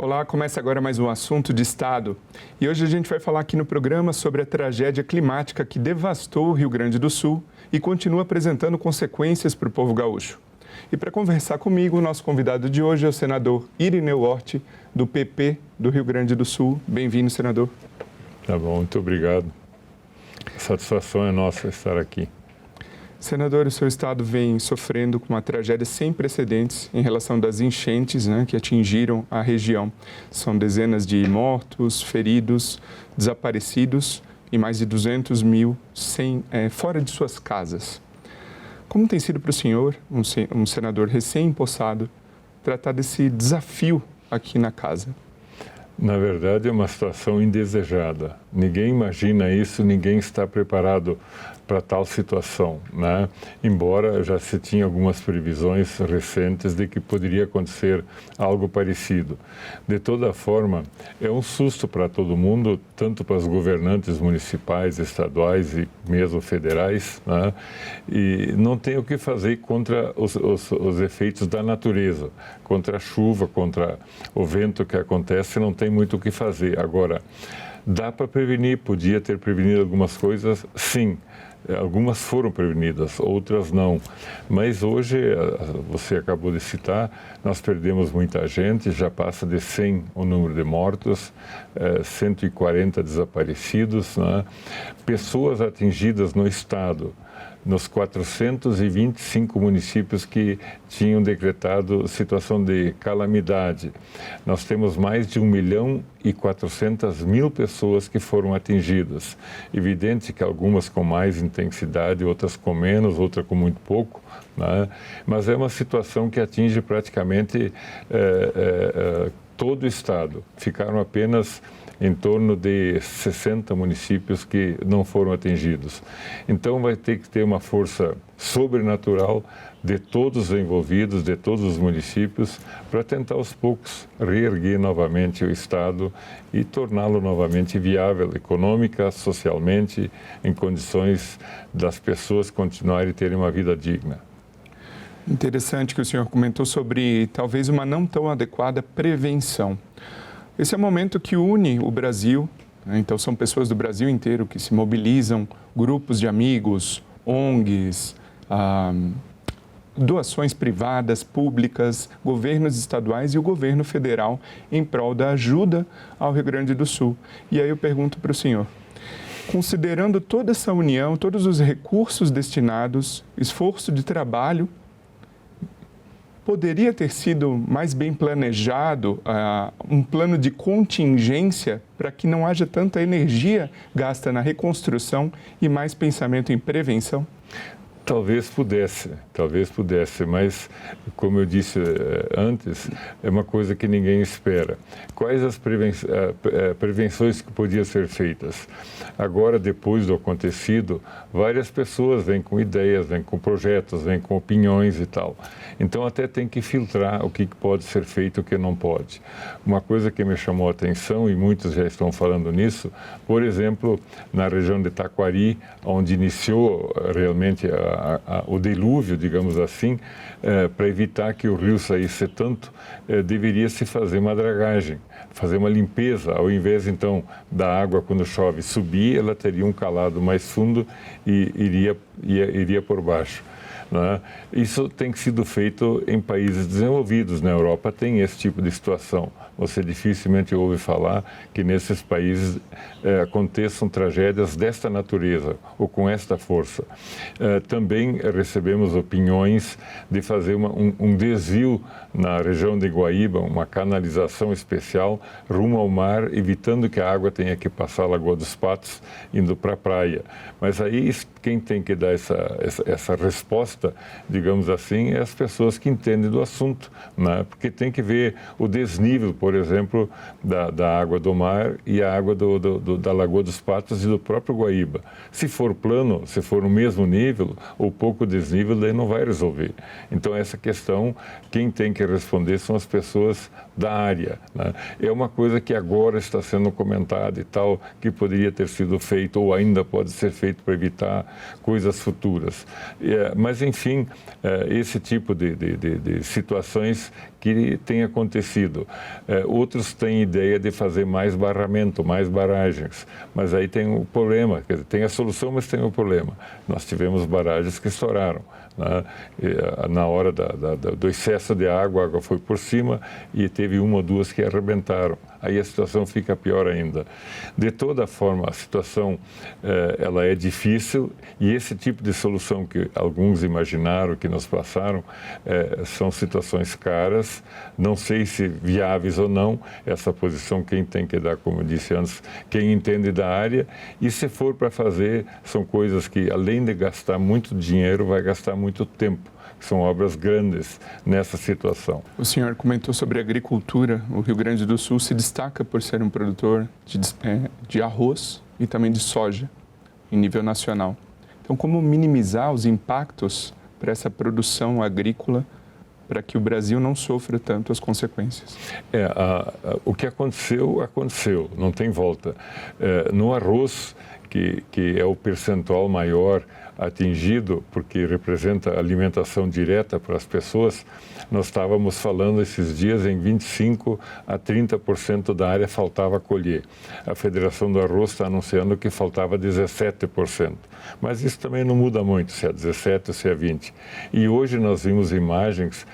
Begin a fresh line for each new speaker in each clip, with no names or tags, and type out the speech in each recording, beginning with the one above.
Olá, começa agora mais um Assunto de Estado. E hoje a gente vai falar aqui no programa sobre a tragédia climática que devastou o Rio Grande do Sul e continua apresentando consequências para o povo gaúcho. E para conversar comigo, o nosso convidado de hoje é o senador Irineu Orti, do PP do Rio Grande do Sul. Bem-vindo, senador.
Tá bom, muito obrigado. A satisfação é nossa estar aqui.
Senador, o seu estado vem sofrendo com uma tragédia sem precedentes em relação das enchentes, que atingiram a região. São dezenas de mortos, feridos, desaparecidos e mais de 200 mil fora de suas casas. Como tem sido para o senhor, um senador recém-empossado, tratar desse desafio aqui na casa?
Na verdade, é uma situação indesejada. Ninguém imagina isso, ninguém está preparado para tal situação, né? Embora já se tinha algumas previsões recentes de que poderia acontecer algo parecido. De toda forma, é um susto para todo mundo, tanto para os governantes municipais, estaduais e mesmo federais, né? E não tem o que fazer contra os efeitos da natureza, contra a chuva, contra o vento que acontece, não tem muito o que fazer. Agora, dá para prevenir, podia ter prevenido algumas coisas, sim. Algumas foram prevenidas, outras não. Mas hoje, você acabou de citar, nós perdemos muita gente, já passa de 100 o número de mortos, 140 desaparecidos, né? Pessoas atingidas no estado, nos 425 municípios que tinham decretado situação de calamidade. Nós temos mais de 1.400.000 pessoas que foram atingidas. Evidente que algumas com mais intensidade, outras com menos, outras com muito pouco, né? Mas é uma situação que atinge praticamente todo o estado. Ficaram apenas em torno de 60 municípios que não foram atingidos. Então, vai ter que ter uma força sobrenatural de todos os envolvidos, de todos os municípios, para tentar aos poucos reerguer novamente o Estado e torná-lo novamente viável econômica, socialmente, em condições das pessoas continuarem a terem uma vida digna.
Interessante que o senhor comentou sobre talvez uma não tão adequada prevenção. Esse é o momento que une o Brasil, né? Então são pessoas do Brasil inteiro que se mobilizam, grupos de amigos, ONGs, doações privadas, públicas, governos estaduais e o governo federal em prol da ajuda ao Rio Grande do Sul. E aí eu pergunto para o senhor, considerando toda essa união, todos os recursos destinados, esforço de trabalho, poderia ter sido mais bem planejado um plano de contingência para que não haja tanta energia gasta na reconstrução e mais pensamento em prevenção?
Talvez pudesse, mas, como eu disse antes, é uma coisa que ninguém espera. Quais as prevenções que podiam ser feitas? Agora, depois do acontecido, várias pessoas vêm com ideias, vêm com projetos, vêm com opiniões e tal. Então, até tem que filtrar o que pode ser feito e o que não pode. Uma coisa que me chamou a atenção, e muitos já estão falando nisso, por exemplo, na região de Taquari, onde iniciou realmente o dilúvio, digamos assim, para evitar que o rio saísse tanto, deveria se fazer uma dragagem, fazer uma limpeza, ao invés então da água quando chove subir, ela teria um calado mais fundo e iria por baixo. Né? Isso tem sido feito em países desenvolvidos. Na Europa tem esse tipo de situação. Você dificilmente ouve falar que nesses países aconteçam tragédias desta natureza ou com esta força. Também recebemos opiniões de fazer um desvio na região de Guaíba, uma canalização especial rumo ao mar, evitando que a água tenha que passar a Lagoa dos Patos, indo para a praia. Mas aí quem tem que dar essa resposta, digamos assim, é as pessoas que entendem do assunto, né? Porque tem que ver o desnível, por exemplo, da água do mar e a água da Lagoa dos Patos e do próprio Guaíba. Se for plano, se for no mesmo nível ou pouco desnível, daí não vai resolver. Então, essa questão, quem tem que responder são as pessoas da área, né? É uma coisa que agora está sendo comentada e tal, que poderia ter sido feito ou ainda pode ser feito para evitar coisas futuras. Mas, enfim, esse tipo de situações que tem acontecido. Outros têm ideia de fazer mais barramento, mais barragens, mas aí tem o problema, quer dizer, tem a solução, mas tem o problema. Nós tivemos barragens que estouraram, né? Na hora do excesso de água, a água foi por cima e teve uma ou duas que arrebentaram. Aí a situação fica pior ainda. De toda forma, a situação ela é difícil e esse tipo de solução que alguns imaginaram, que nos passaram, são situações caras, não sei se viáveis ou não, essa posição quem tem que dar, como eu disse antes, quem entende da área, e se for para fazer, são coisas que além de gastar muito dinheiro, vai gastar muito tempo. São obras grandes nessa situação.
O senhor comentou sobre agricultura. O Rio Grande do Sul se destaca por ser um produtor de arroz e também de soja em nível nacional. Então, como minimizar os impactos para essa produção agrícola para que o Brasil não sofra tanto as consequências?
O que aconteceu, não tem volta. No arroz, que é o percentual maior atingido, porque representa alimentação direta para as pessoas, nós estávamos falando esses dias em 25% a 30% da área faltava colher. A Federação do Arroz está anunciando que faltava 17%. Mas isso também não muda muito, se é 17% ou se é 20%. E hoje nós vimos imagens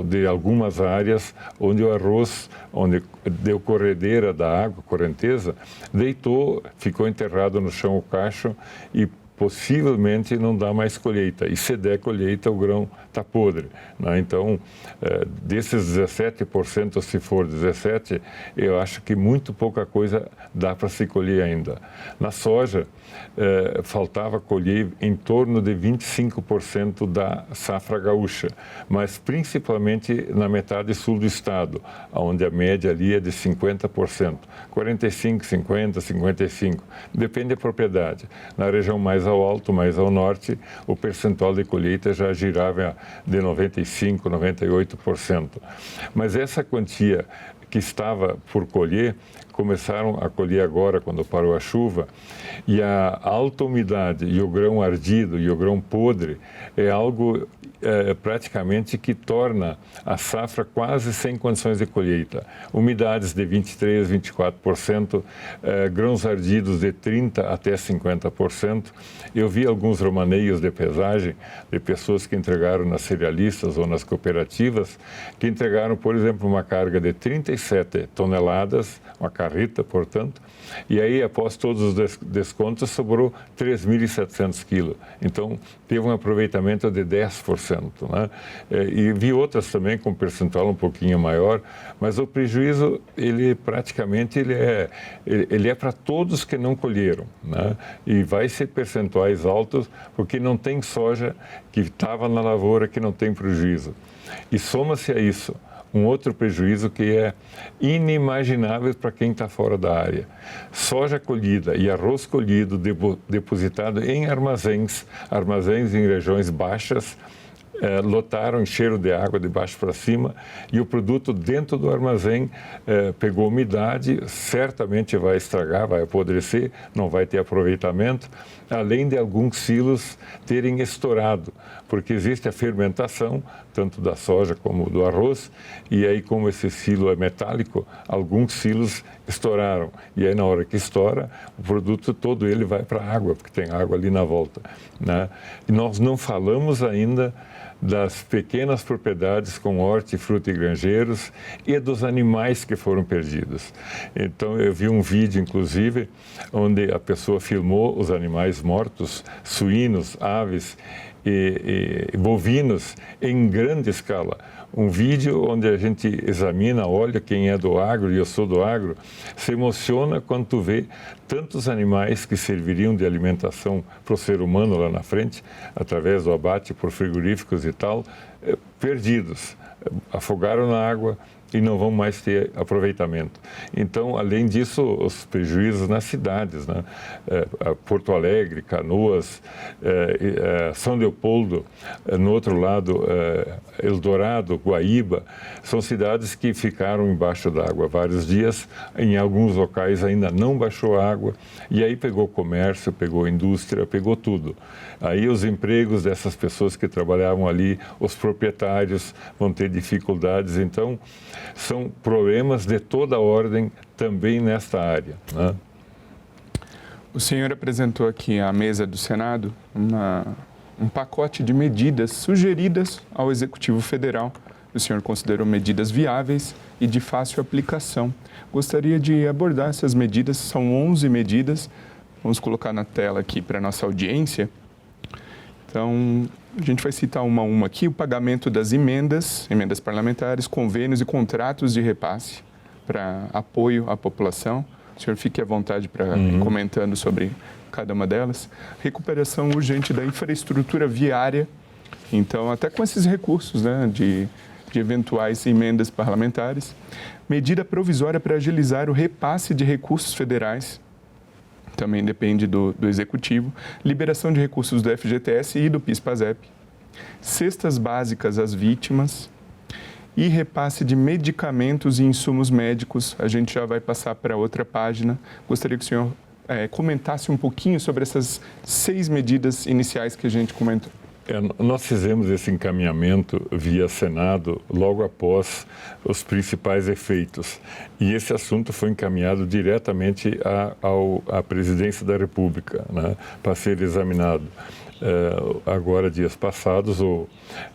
de algumas áreas onde o arroz, onde deu corredeira da água, correnteza, deitou, ficou enterrado no chão o cacho e possivelmente não dá mais colheita. E se der colheita, o grão está podre, né? Então, desses 17%, se for 17%, eu acho que muito pouca coisa dá para se colher ainda. Na soja, faltava colher em torno de 25% da safra gaúcha, mas principalmente na metade sul do estado, onde a média ali é de 50%. 45%, 50%, 55%. Depende da propriedade. Na região mais ao alto, mais ao norte, o percentual de colheita já girava de 95%, 98%. Mas essa quantia que estava por colher, começaram a colher agora, quando parou a chuva, e a alta umidade e o grão ardido e o grão podre é algo praticamente que torna a safra quase sem condições de colheita. Umidades de 23%, 24%, grãos ardidos de 30% até 50%. Eu vi alguns romaneios de pesagem de pessoas que entregaram nas cerealistas ou nas cooperativas, que entregaram, por exemplo, uma carga de 37 toneladas, uma carreta, portanto, e aí, após todos os descontos, sobrou 3.700 quilos. Então, teve um aproveitamento de 10%. Né? E vi outras também com percentual um pouquinho maior, mas o prejuízo, ele praticamente, ele é para todos que não colheram. Né? E vai ser percentuais altos, porque não tem soja que estava na lavoura que não tem prejuízo. E soma-se a isso um outro prejuízo que é inimaginável para quem está fora da área. Soja colhida e arroz colhido depositado em armazéns em regiões baixas, lotaram, encheram de água de baixo para cima e o produto dentro do armazém pegou umidade, certamente vai estragar, vai apodrecer, não vai ter aproveitamento, além de alguns silos terem estourado, porque existe a fermentação, tanto da soja como do arroz, e aí como esse silo é metálico, alguns silos estouraram. E aí na hora que estoura, o produto todo ele vai para a água, porque tem água ali na volta. Né? E nós não falamos ainda das pequenas propriedades com hortifruti e granjeiros e dos animais que foram perdidos. Então, eu vi um vídeo, inclusive, onde a pessoa filmou os animais mortos, suínos, aves e bovinos, em grande escala. Um vídeo onde a gente examina, olha quem é do agro, e eu sou do agro, se emociona quando tu vê tantos animais que serviriam de alimentação para o ser humano lá na frente, através do abate por frigoríficos e tal, perdidos. Afogaram na água, e não vão mais ter aproveitamento. Então, além disso, os prejuízos nas cidades, né? Porto Alegre, Canoas, São Leopoldo, no outro lado, Eldorado, Guaíba, são cidades que ficaram embaixo d'água vários dias, em alguns locais ainda não baixou água, e aí pegou comércio, pegou indústria, pegou tudo. Aí os empregos dessas pessoas que trabalhavam ali, os proprietários vão ter dificuldades, então são problemas de toda ordem também nesta área, né?
O senhor apresentou aqui à mesa do Senado um pacote de medidas sugeridas ao Executivo Federal. O senhor considerou medidas viáveis e de fácil aplicação. Gostaria de abordar essas medidas, são 11 medidas, vamos colocar na tela aqui para a nossa audiência. Então, a gente vai citar uma a uma aqui, o pagamento das emendas parlamentares, convênios e contratos de repasse para apoio à população. O senhor fique à vontade para ir comentando sobre cada uma delas. Recuperação urgente da infraestrutura viária. Então, até com esses recursos, né, de eventuais emendas parlamentares. Medida provisória para agilizar o repasse de recursos federais. Também depende do Executivo. Liberação de recursos do FGTS e do PIS/PASEP. Cestas básicas às vítimas. E repasse de medicamentos e insumos médicos. A gente já vai passar para outra página. Gostaria que o senhor comentasse um pouquinho sobre essas 6 medidas iniciais que a gente comentou.
Nós fizemos esse encaminhamento via Senado logo após os principais efeitos. E esse assunto foi encaminhado diretamente à Presidência da República, né, para ser examinado. Agora, dias passados, o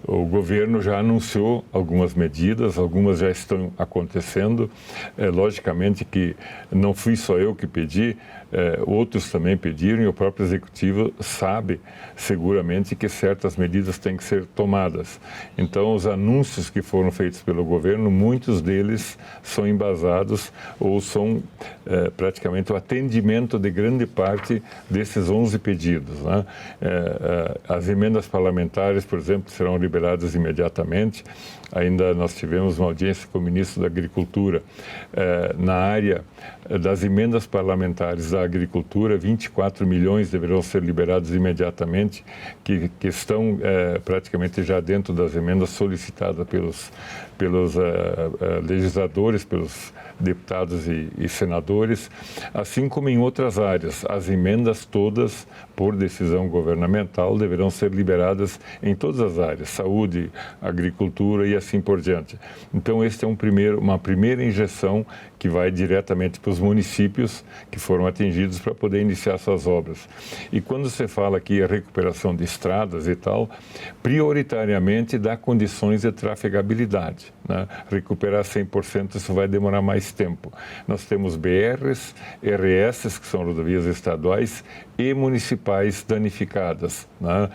governo já anunciou algumas medidas, algumas já estão acontecendo. Logicamente que não fui só eu que pedi, outros também pediram, e o próprio Executivo sabe seguramente que certas medidas têm que ser tomadas. Então, os anúncios que foram feitos pelo governo, muitos deles são embasados ou são praticamente o atendimento de grande parte desses 11 pedidos, né? As emendas parlamentares, por exemplo, serão liberadas imediatamente. Ainda nós tivemos uma audiência com o ministro da Agricultura. Na área das emendas parlamentares da agricultura, 24 milhões deverão ser liberados imediatamente, que estão praticamente já dentro das emendas solicitadas pelos legisladores, pelos deputados e senadores, assim como em outras áreas. As emendas todas, por decisão governamental, deverão ser liberadas em todas as áreas, saúde, agricultura e assim por diante. Então, este é uma primeira injeção que vai diretamente para os municípios que foram atingidos para poder iniciar suas obras. E quando você fala aqui a recuperação de estradas e tal, prioritariamente dá condições de trafegabilidade, né? Recuperar 100%, isso vai demorar mais tempo. Nós temos BRs, RS, que são rodovias estaduais, e municipais danificadas, né?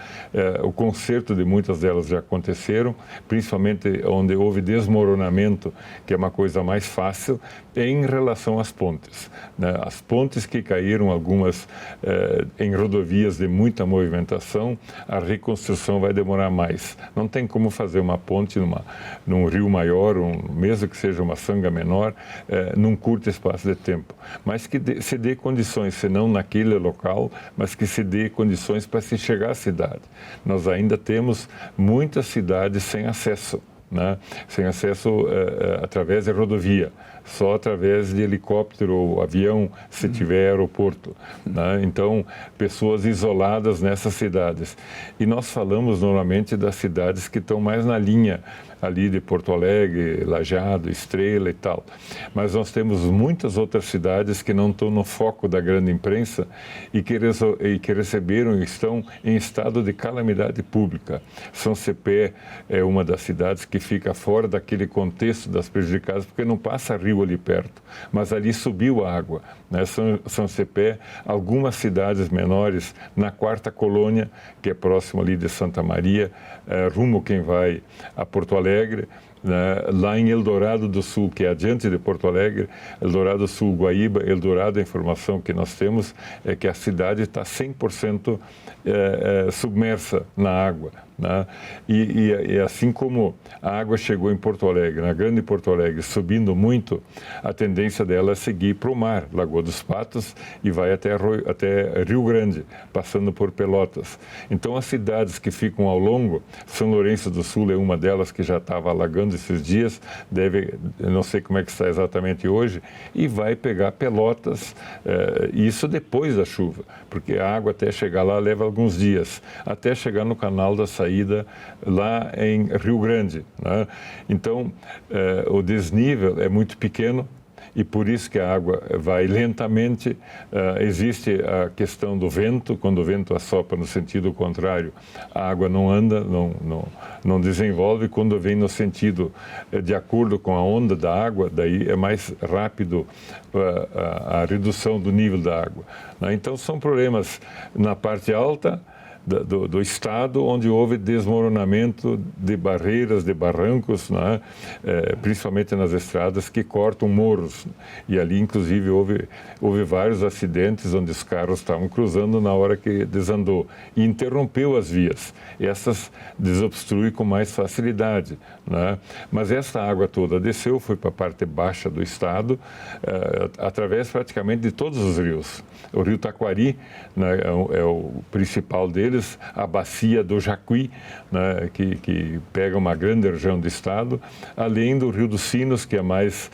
O conserto de muitas delas já aconteceram, principalmente onde houve desmoronamento, que é uma coisa mais fácil, em relação às pontes, né? As pontes que caíram, algumas em rodovias de muita movimentação, a reconstrução vai demorar mais. Não tem como fazer uma ponte num rio maior, mesmo que seja uma sanga menor, num curto espaço de tempo. Mas que se dê condições, se não naquele local, mas que se dê condições para se chegar à cidade. Nós ainda temos muitas cidades sem acesso, né? Sem acesso através de rodovia, só através de helicóptero ou avião, se tiver aeroporto, né? Então, pessoas isoladas nessas cidades. E nós falamos normalmente das cidades que estão mais na linha ali de Porto Alegre, Lajeado, Estrela e tal. Mas nós temos muitas outras cidades que não estão no foco da grande imprensa e que receberam e estão em estado de calamidade pública. São Cepé é uma das cidades que fica fora daquele contexto das prejudicadas, porque não passa rio ali perto, mas ali subiu a água, né? São Cepé, algumas cidades menores na Quarta Colônia, que é próximo ali de Santa Maria, rumo quem vai a Porto Alegre, né, lá em Eldorado do Sul, que é adiante de Porto Alegre, Eldorado do Sul, Guaíba, Eldorado, a informação que nós temos é que a cidade está 100% submersa na água. Né? E assim como a água chegou em Porto Alegre, na grande Porto Alegre, subindo muito, a tendência dela é seguir para o mar, Lagoa dos Patos, e vai até Rio Grande, passando por Pelotas. Então, as cidades que ficam ao longo, São Lourenço do Sul é uma delas que já estava alagando esses dias, não sei como é que está exatamente hoje, e vai pegar Pelotas, isso depois da chuva, porque a água até chegar lá leva alguns dias, até chegar no canal da saída lá em Rio Grande. Né? Então, o desnível é muito pequeno e por isso que a água vai lentamente. Existe a questão do vento, quando o vento assopra no sentido contrário, a água não anda, não desenvolve. Quando vem no sentido de acordo com a onda da água, daí é mais rápido a redução do nível da água. Né? Então, são problemas na parte alta do estado, onde houve desmoronamento de barreiras, de barrancos, né? Principalmente nas estradas que cortam morros. E ali, inclusive, houve vários acidentes onde os carros estavam cruzando na hora que desandou e interrompeu as vias. Essas desobstruem com mais facilidade. Né? Mas essa água toda desceu, foi para a parte baixa do estado, através praticamente de todos os rios. O rio Taquari, né, é o principal deles, a bacia do Jacuí, né, que pega uma grande região do estado, além do Rio dos Sinos, que é mais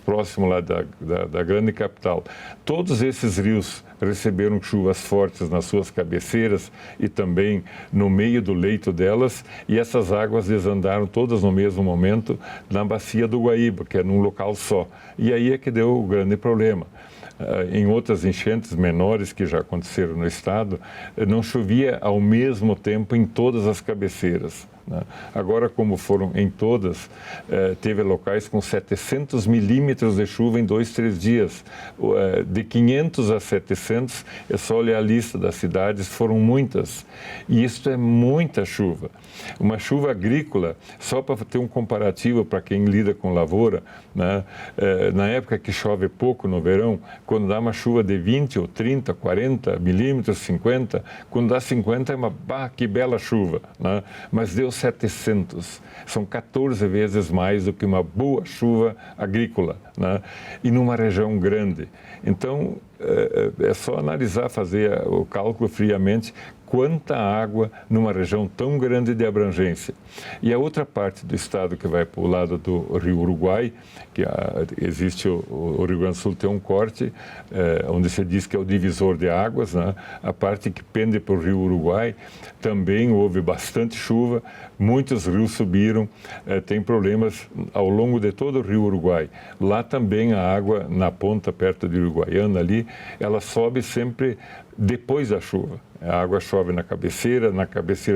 próximo lá da grande capital. Todos esses rios receberam chuvas fortes nas suas cabeceiras e também no meio do leito delas, e essas águas desandaram todas no mesmo momento na bacia do Guaíba, que é num local só. E aí é que deu o grande problema. Em outras enchentes menores que já aconteceram no estado, não chovia ao mesmo tempo em todas as cabeceiras. Né? Agora, como foram em todas, teve locais com 700 milímetros de chuva em 2, 3 dias. De 500 a 700, é só olhar a lista das cidades, foram muitas. E isso é muita chuva. Uma chuva agrícola, só para ter um comparativo para quem lida com lavoura, né? Na época que chove pouco no verão, quando dá uma chuva de 20 ou 30, 40 milímetros, 50, quando dá 50 é que bela chuva, né? Mas deu 700, são 14 vezes mais do que uma boa chuva agrícola, né? E numa região grande. Então, é só analisar, fazer o cálculo friamente, quanta água numa região tão grande de abrangência. E a outra parte do estado que vai para o lado do Rio Uruguai, que existe o Rio Grande do Sul tem um corte, onde se diz que é o divisor de águas, né? A parte que pende para o Rio Uruguai, também houve bastante chuva, muitos rios subiram, tem problemas ao longo de todo o Rio Uruguai. Lá também a água, na ponta perto de Uruguaiana ali, ela sobe sempre depois da chuva. A água chove na cabeceira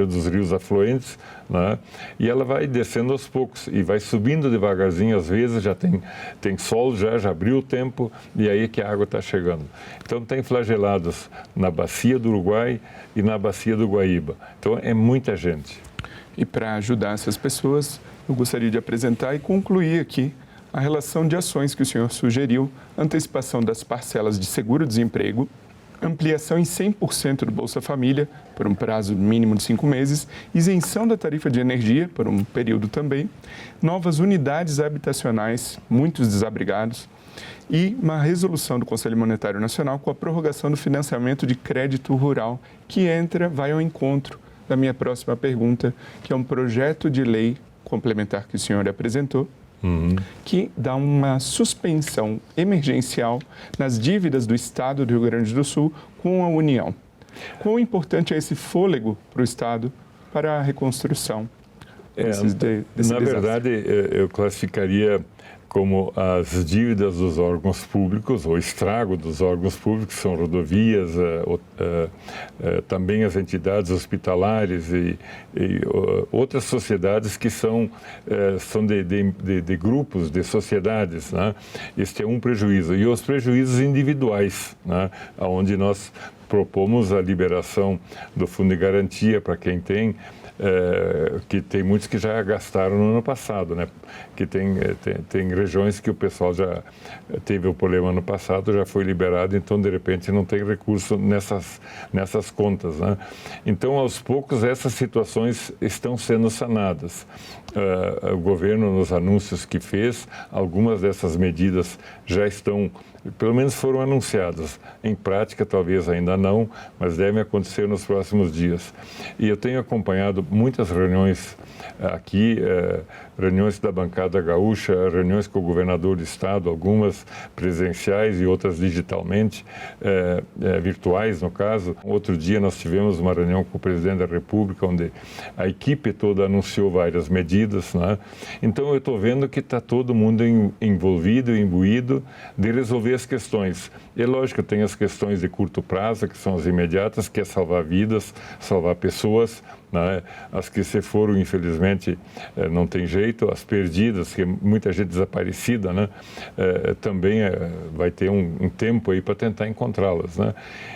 dos rios afluentes, né? E ela vai descendo aos poucos e vai subindo devagarzinho, às vezes já tem sol, já abriu o tempo e aí que a água está chegando. Então tem flagelados na bacia do Uruguai e na bacia do Guaíba. Então é muita gente.
E para ajudar essas pessoas, eu gostaria de apresentar e concluir aqui a relação de ações que o senhor sugeriu: antecipação das parcelas de seguro-desemprego, ampliação em 100% do Bolsa Família, por um prazo mínimo de 5 meses, isenção da tarifa de energia, por um período também, novas unidades habitacionais, muitos desabrigados, e uma resolução do Conselho Monetário Nacional com a prorrogação do financiamento de crédito rural, que vai ao encontro da minha próxima pergunta, que é um projeto de lei complementar que o senhor apresentou, que dá uma suspensão emergencial nas dívidas do Estado do Rio Grande do Sul com a União. Quão importante é esse fôlego para o Estado para a reconstrução desse
Na verdade, eu classificaria como as dívidas dos órgãos públicos, o estrago dos órgãos públicos, são rodovias, também as entidades hospitalares e outras sociedades que são de grupos, de sociedades, né? Este é um prejuízo. E os prejuízos individuais, né? Onde nós propomos a liberação do Fundo de Garantia para quem tem que tem muitos que já gastaram no ano passado, né? Que tem regiões que o pessoal já teve o problema ano passado, já foi liberado, então de repente não tem recurso nessas contas, né? Então, aos poucos, essas situações estão sendo sanadas. O governo, nos anúncios que fez, algumas dessas medidas já estão, pelo menos foram anunciadas. Em prática, talvez ainda não, mas devem acontecer nos próximos dias. E eu tenho acompanhado muitas reuniões aqui, reuniões da bancada gaúcha, reuniões com o governador do estado, algumas presenciais e outras digitalmente, virtuais no caso. Outro dia nós tivemos uma reunião com o presidente da República, onde a equipe toda anunciou várias medidas, né? Então eu estou vendo que está todo mundo envolvido, imbuído de resolver as questões. E lógico, tem as questões de curto prazo, que são as imediatas, que é salvar vidas, salvar pessoas, né? As que se foram, infelizmente, não tem jeito, as perdidas, que muita gente desaparecida, né? Também vai ter um tempo aí para tentar encontrá-las, né?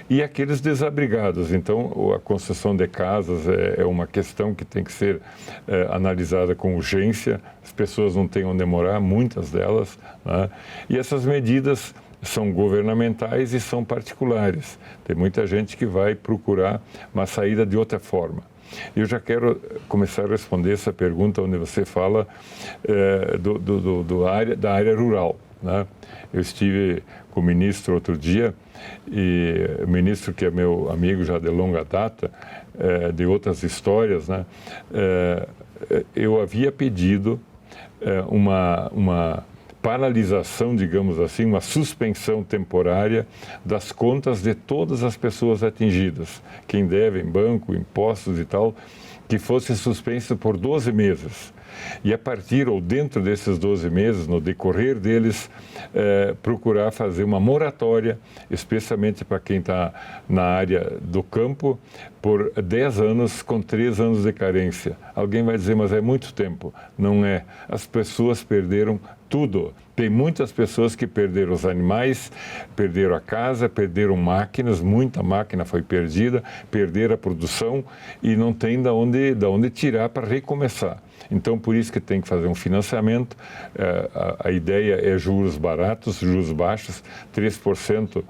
E aqueles desabrigados, então a construção de casas é uma questão que tem que ser analisada com urgência, as pessoas não têm onde morar, muitas delas, né? E essas medidas são governamentais e são particulares. Tem muita gente que vai procurar uma saída de outra forma. Eu já quero começar a responder essa pergunta onde você fala da área rural, né? Eu estive com o ministro outro dia, e o ministro, que é meu amigo já de longa data, de outras histórias, né? Eu havia pedido uma paralisação, digamos assim, uma suspensão temporária das contas de todas as pessoas atingidas, quem deve em banco, impostos e tal, que fosse suspenso por 12 meses. E a partir ou dentro desses 12 meses, no decorrer deles, procurar fazer uma moratória, especialmente para quem está na área do campo, por 10 anos, com 3 anos de carência. Alguém vai dizer, mas é muito tempo. Não é. As pessoas perderam tudo. Tem muitas pessoas que perderam os animais, perderam a casa, perderam máquinas, muita máquina foi perdida, perderam a produção e não tem de onde tirar para recomeçar. Então, por isso que tem que fazer um financiamento. A ideia é juros baratos, juros baixos, 3%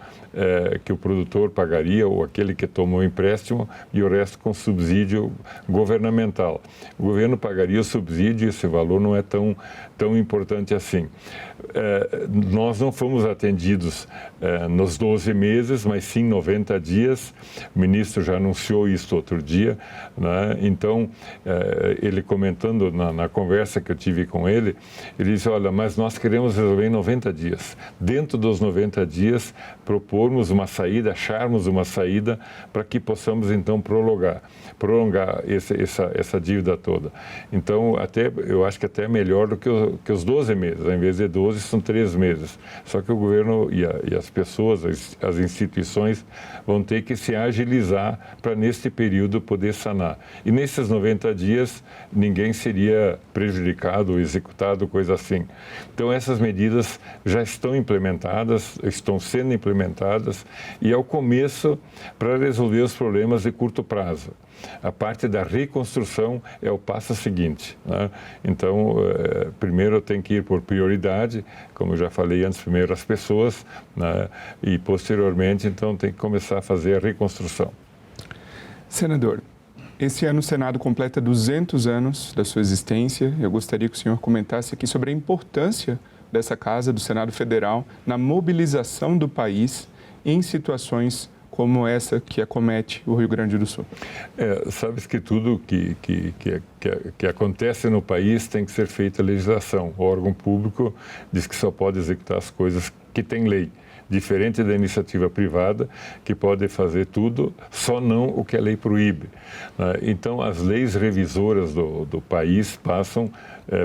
que o produtor pagaria ou aquele que tomou o empréstimo e o resto com subsídio governamental. O governo pagaria o subsídio e esse valor não é tão importante assim. Nós não fomos atendidos nos 12 meses, mas sim 90 dias. O ministro já anunciou isso outro dia, né? Então, ele comentando na conversa que eu tive com ele, ele disse, olha, mas nós queremos resolver em 90 dias. Dentro dos 90 dias, propormos uma saída, acharmos uma saída para que possamos, então, prolongar essa dívida toda. Então, eu acho que até é melhor do que os 12 meses. Ao invés de 12, são 3 meses. Só que o governo e as pessoas, as instituições, vão ter que se agilizar para, neste período, poder sanar. E nesses 90 dias, ninguém seria prejudicado ou executado, coisa assim. Então, essas medidas já estão implementadas, estão sendo implementadas, e é o começo para resolver os problemas de curto prazo. A parte da reconstrução é o passo seguinte, né? Então, primeiro tem que ir por prioridade, como eu já falei antes, primeiro as pessoas, né? E posteriormente, então, tem que começar a fazer a reconstrução.
Senador, esse ano o Senado completa 200 anos da sua existência. Eu gostaria que o senhor comentasse aqui sobre a importância dessa Casa, do Senado Federal, na mobilização do país em situações como essa que acomete o Rio Grande do Sul.
Sabes que tudo que acontece no país tem que ser feita legislação. O órgão público diz que só pode executar as coisas que tem lei. Diferente da iniciativa privada, que pode fazer tudo, só não o que a lei proíbe. Então, as leis revisoras do país passam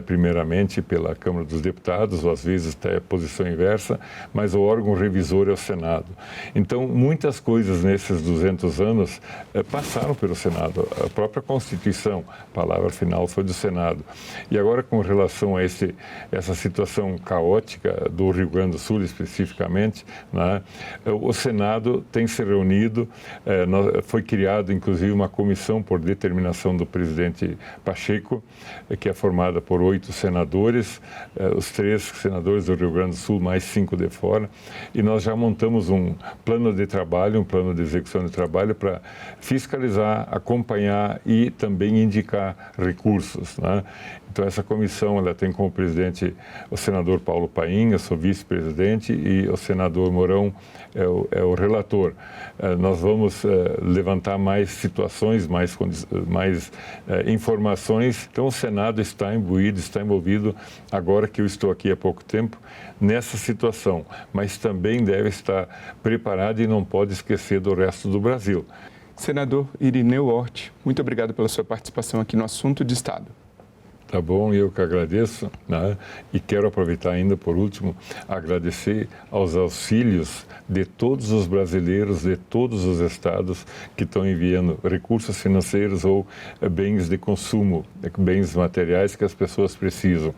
primeiramente pela Câmara dos Deputados, ou às vezes até posição inversa, mas o órgão revisor é o Senado. Então, muitas coisas nesses 200 anos passaram pelo Senado. A própria Constituição, a palavra final foi do Senado. E agora, com relação a essa situação caótica do Rio Grande do Sul, especificamente, né, o Senado tem se reunido, foi criado, inclusive, uma comissão por determinação do presidente Pacheco, que é formada por 8 senadores, os 3 senadores do Rio Grande do Sul, mais 5 de fora, e nós já montamos um plano de trabalho, um plano de execução de trabalho para fiscalizar, acompanhar e também indicar recursos, né? Então, essa comissão ela tem como presidente o senador Paulo Paim, eu sou vice-presidente, e o senador Mourão é o relator. Nós vamos levantar mais situações, mais informações. Então, o Senado está imbuído, está envolvido, agora que eu estou aqui há pouco tempo, nessa situação, mas também deve estar preparado e não pode esquecer do resto do Brasil.
Senador Irineu Orti, muito obrigado pela sua participação aqui no Assunto de Estado.
Tá bom, eu que agradeço, né? E quero aproveitar ainda, por último, agradecer aos auxílios de todos os brasileiros, de todos os estados que estão enviando recursos financeiros ou bens de consumo, bens materiais que as pessoas precisam.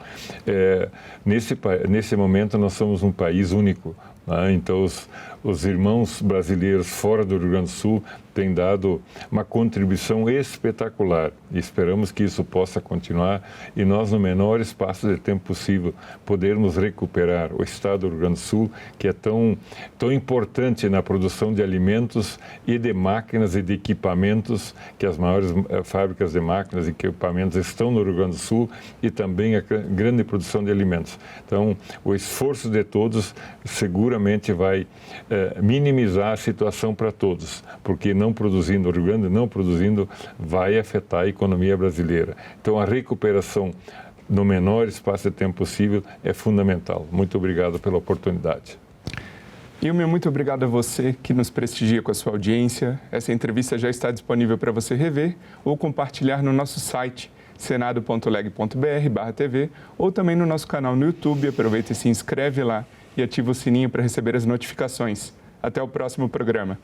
Nesse momento, nós somos um país único. Então, os irmãos brasileiros fora do Rio Grande do Sul têm dado uma contribuição espetacular. E esperamos que isso possa continuar e nós, no menor espaço de tempo possível, podermos recuperar o estado do Rio Grande do Sul, que é tão importante na produção de alimentos e de máquinas e de equipamentos, que as maiores fábricas de máquinas e equipamentos estão no Rio Grande do Sul, e também a grande produção de alimentos. Então, o esforço de todos seguramente vai minimizar a situação para todos, porque não produzindo, o Rio Grande não produzindo, vai afetar a economia brasileira. Então, a recuperação no menor espaço de tempo possível é fundamental. Muito obrigado pela oportunidade.
E o meu muito obrigado a você que nos prestigia com a sua audiência. Essa entrevista já está disponível para você rever ou compartilhar no nosso site senado.leg.br/tv ou também no nosso canal no YouTube. Aproveita e se inscreve lá e ativa o sininho para receber as notificações. Até o próximo programa.